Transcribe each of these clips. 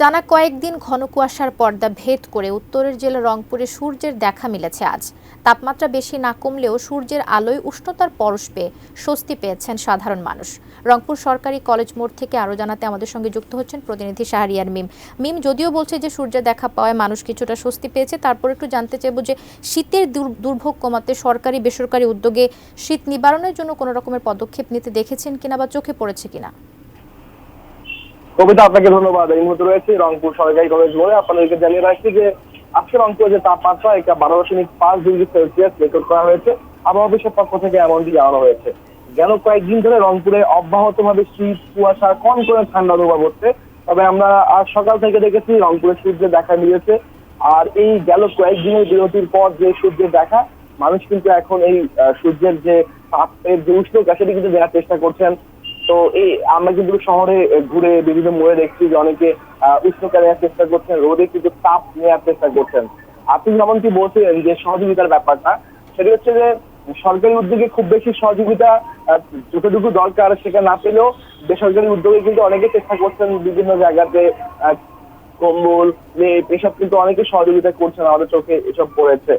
টানা কয়েকদিন ঘন কুয়াশার পর্দা ভেদ করে উত্তরের জেলা রংপুরে সূর্যের দেখা মিলেছে আজ। তাপমাত্রা বেশি না কমলেও সূর্যের আলোয় উষ্ণতার পরশ পেয়ে স্বস্তি পেয়েছেন সাধারণ মানুষ। রংপুর সরকারি কলেজ মোড় থেকে আরও জানাতে আমাদের সঙ্গে যুক্ত হচ্ছেন প্রতিনিধি শাহরিয়ার মিম। মিম, যদিও বলছে যে সূর্যের দেখা পাওয়ায় মানুষ কিছুটা স্বস্তি পেয়েছে, তারপর একটু জানতে চাইবো যে শীতের দুর্ভোগ কমাতে সরকারি বেসরকারি উদ্যোগে শীত নিবারণের জন্য কোনো রকমের পদক্ষেপ নিতে দেখেছেন কিনা বা চোখে পড়েছে কিনা? কবিতা, আপনাকে ধন্যবাদ। এই মুহূর্তে রয়েছে রংপুর সরকারি কলেজ মোড়ে। আপনাদেরকে জানিয়ে রাখছি যে আজকে রংপুরে যে তাপমাত্রা এটা 12.5 ডিগ্রি সেলসিয়াস রেকর্ড করা হয়েছে। আবহাওয়া অফিসের পক্ষ থেকে এমনটি জানানো হয়েছে। গেল কয়েকদিন ধরে রংপুরে অব্যাহতভাবে শীত, কুয়াশা, কনকনে ঠান্ডা অনুভব হচ্ছে। তবে আমরা আজ সকাল থেকে দেখেছি রংপুরে সূর্যের দেখা মিলেছে। আর এই গেল কয়েকদিনের বিরতির পর যে সূর্যের দেখা, মানুষ কিন্তু এখন এই সূর্যের যে তাপের যে উষ্ণতা সেটি কিন্তু দেওয়ার চেষ্টা করছেন। তো এই আমরা কিন্তু শহরে ঘুরে বিভিন্ন মোড়ে দেখছি যে অনেকে উষ্ণতা নেওয়ার চেষ্টা করছেন, রোদে কিন্তু তাপ নেওয়ার চেষ্টা করছেন। আপনি যেমনটি বলছিলেন যে সহযোগিতার ব্যাপারটা, সেটি হচ্ছে যে সরকারি উদ্যোগে খুব বেশি সহযোগিতা যতটুকু দরকার সেটা না পেলেও বেসরকারি উদ্যোগে কিন্তু অনেকে চেষ্টা করছেন বিভিন্ন জায়গাতে কম্বল, লেপ এসব কিন্তু অনেকে সহযোগিতা করছেন। আমাদের চোখে এসব পড়েছে।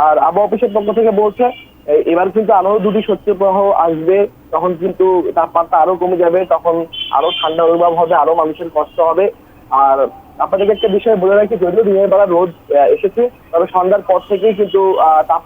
আর আবহাওয়া অফিসের পক্ষ থেকে বলছে এবার কিন্তু আরো দুটি শৈত্যপ্রবাহ আসবে, তখন কিন্তু তাপমাত্রা আরো কমে যাবে, তখন আরো ঠান্ডা অনুভব হবে, আরো মানুষের কষ্ট হবে। আর আপনাদেরকে একটা বিষয় বলে রাখি, যদিও দিনের বেলা রোদ এসেছে, তবে সন্ধ্যার পর থেকেই কিন্তু তাপ